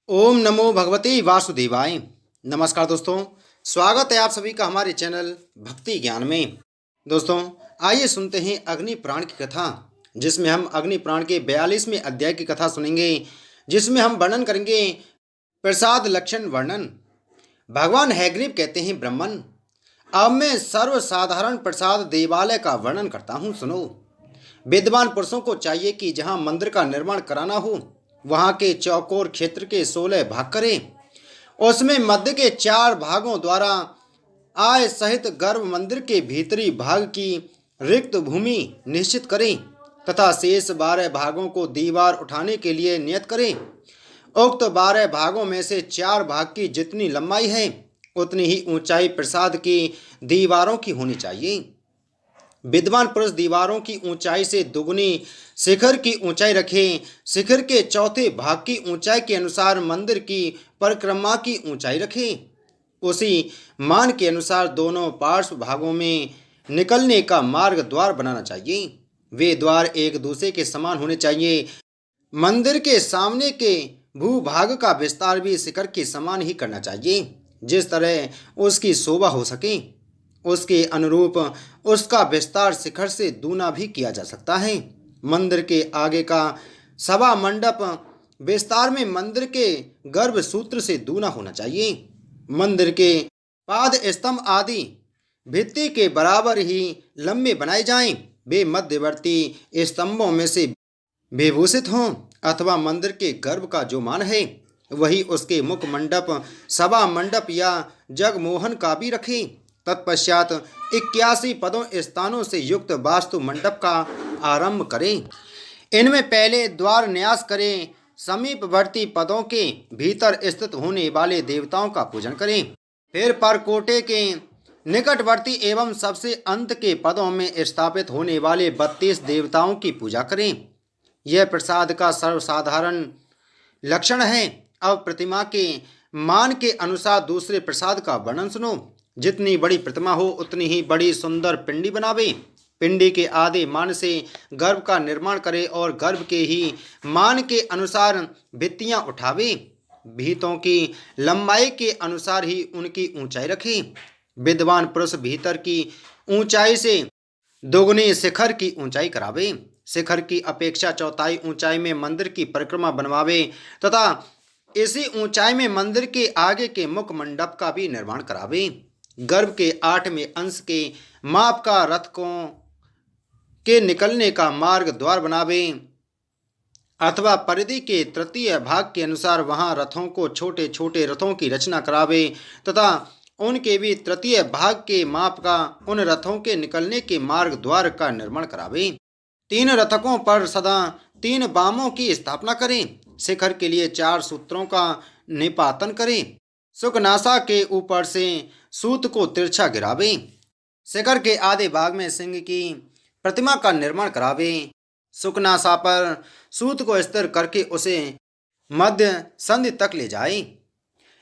ओम नमो भगवते वासुदेवाय। नमस्कार दोस्तों, स्वागत है आप सभी का हमारे चैनल भक्ति ज्ञान में। दोस्तों, आइए सुनते हैं अग्नि पुराण की कथा, जिसमें हम अग्नि पुराण के 42वें अध्याय की कथा सुनेंगे, जिसमें हम वर्णन करेंगे प्रसाद लक्षण वर्णन। भगवान हैग्रीव कहते हैं, ब्रह्मन, अब मैं सर्वसाधारण प्रसाद देवालय का वर्णन करता हूँ, सुनो। विद्वान पुरुषों को चाहिए कि जहाँ मंदिर का निर्माण कराना हो, वहाँ के चौकोर क्षेत्र के 16 भाग करें। उसमें मध्य के 4 भागों द्वारा आय सहित गर्भ मंदिर के भीतरी भाग की रिक्त भूमि निश्चित करें तथा शेष 12 भागों को दीवार उठाने के लिए नियत करें। उक्त 12 भागों में से 4 भाग की जितनी लंबाई है, उतनी ही ऊंचाई प्रसाद की दीवारों की होनी चाहिए। विद्वान पुरुष दीवारों की ऊंचाई से दुगुनी शिखर की ऊंचाई रखें। शिखर के चौथे भाग की ऊंचाई के अनुसार मंदिर की परिक्रमा की ऊंचाई रखें। उसी मान के अनुसार दोनों पार्श्व भागों में निकलने का मार्ग द्वार बनाना चाहिए। वे द्वार एक दूसरे के समान होने चाहिए। मंदिर के सामने के भूभाग का विस्तार भी शिखर के समान ही करना चाहिए, जिस तरह उसकी शोभा हो सके। उसके अनुरूप उसका विस्तार शिखर से दूना भी किया जा सकता है। मंदिर के आगे का सभा मंडप विस्तार में मंदिर के गर्भ सूत्र से दूना होना चाहिए। मंदिर के पाद स्तंभ आदि भित्ति के बराबर ही लंबे बनाए जाएं। वे मध्यवर्ती स्तंभों में से विभूषित हों अथवा मंदिर के गर्भ का जो मान है, वही उसके मुख मंडप, सभा मंडप या जगमोहन का भी रखें। तत्पश्चात 81 पदों स्थानों से युक्त वास्तु मंडप का आरंभ करें। इनमें पहले द्वार न्यास करें। समीपवर्ती पदों के भीतर स्थित होने वाले देवताओं का पूजन करें। फिर परकोटे के निकटवर्ती एवं सबसे अंत के पदों में स्थापित होने वाले 32 देवताओं की पूजा करें। यह प्रसाद का सर्वसाधारण लक्षण है। अब प्रतिमा के मान के अनुसार दूसरे प्रसाद का वर्णन सुनो। जितनी बड़ी प्रतिमा हो, उतनी ही बड़ी सुंदर पिंडी बनावे। पिंडी के आधे मान से गर्भ का निर्माण करे और गर्भ के ही मान के अनुसार भित्तियां उठावे। भीतों की लंबाई के अनुसार ही उनकी ऊंचाई रखे। विद्वान पुरुष भीतर की ऊंचाई से दोगुनी शिखर की ऊंचाई करावे। शिखर की अपेक्षा चौथाई ऊंचाई में मंदिर की परिक्रमा बनवावे तथा इसी ऊंचाई में मंदिर के आगे के मुख मंडप का भी निर्माण करावे। गर्भ के 8वें अंश के माप का रथकों के निकलने का मार्ग द्वार बनावे अथवा परिधि के तृतीय भाग के अनुसार वहां रथों को छोटे छोटे रथों की रचना करावे तथा उनके भी तृतीय भाग के माप का उन रथों के निकलने के मार्ग द्वार का निर्माण करावे। 3 रथकों पर सदा 3 बामों की स्थापना करें। शिखर के लिए 4 सूत्रों का निपातन करें। सुकनासा के ऊपर से सूत को तिरछा गिरावे। शिखर के आधे भाग में सिंह की प्रतिमा का निर्माण करावे। सुकनासा पर सूत को स्थिर करके उसे मध्य संधि तक ले जाए।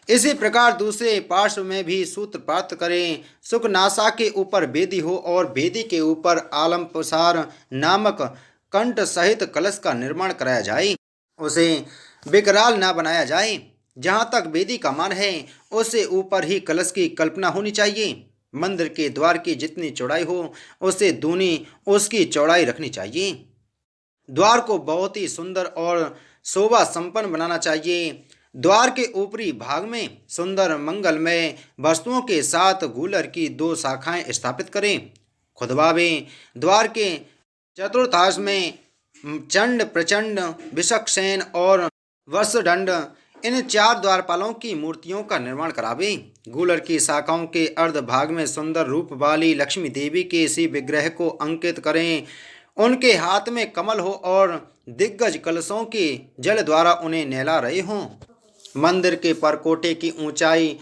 इसी प्रकार दूसरे पार्श्व में भी सूत्र प्राप्त करें। सुकनासा के ऊपर वेदी हो और वेदी के ऊपर आलम प्रसार नामक कंठ सहित कलश का निर्माण कराया जाए। उसे विकराल न बनाया जाए। जहाँ तक वेदी का मान है, उससे ऊपर ही कलश की कल्पना होनी चाहिए। मंदिर के द्वार की जितनी चौड़ाई हो, उससे दूनी उसकी चौड़ाई रखनी चाहिए। द्वार को बहुत ही सुंदर और शोभा संपन्न बनाना चाहिए। द्वार के ऊपरी भाग में सुंदर मंगलमय वस्तुओं के साथ गूलर की 2 शाखाएं स्थापित करें। खुदवावें। द्वार के चतुर्थांश में चंड, प्रचंड, विषक्सेन और वत्सदंड, इन 4 द्वारपालों की मूर्तियों का निर्माण करावे। गूलर की शाखाओं के अर्ध भाग में सुंदर रूप वाली लक्ष्मी देवी के इसी विग्रह को अंकित करें। उनके हाथ में कमल हो और दिग्गज कलशों के जल द्वारा उन्हें नहला रहे हों। मंदिर के परकोटे की ऊंचाई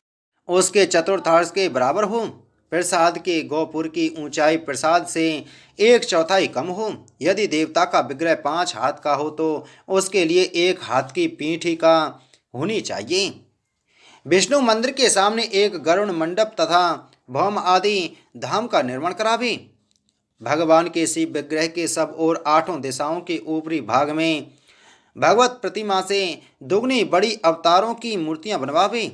उसके चतुर्थांश के बराबर हो। प्रसाद के गोपुर की ऊंचाई प्रसाद से 1/4 कम हो। यदि देवता का विग्रह 5 हाथ का हो तो उसके लिए 1 हाथ की पीठी का होनी चाहिए। विष्णु मंदिर के सामने एक गरुड़ मंडप तथा भौम आदि धाम का निर्माण करावे। भगवान के शिव विग्रह के सब और 8 दिशाओं के ऊपरी भाग में भगवत प्रतिमा से दुगनी बड़ी अवतारों की मूर्तियां बनवावे।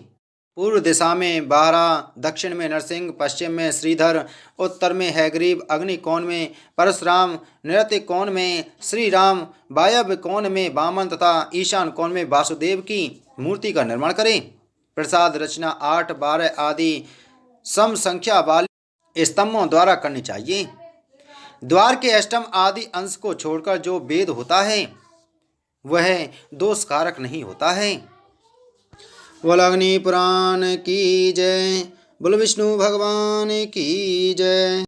पूर्व दिशा में बारा, दक्षिण में नरसिंह, पश्चिम में श्रीधर, उत्तर में हैग्रीव, अग्नि कोण में परशुराम, नृत्य कोण में श्री राम, वायव्य कोण में वामन तथा ईशान कोण में वासुदेव की मूर्ति का निर्माण करें। प्रसाद रचना 8, 12 आदि सम संख्या वाली स्तंभों द्वारा करनी चाहिए। द्वार के अष्टम आदि अंश को छोड़कर जो वेद होता है वह दोषकारक नहीं होता है। बोल अग्नि पुराण की जय। बोल विष्णु भगवान की जय।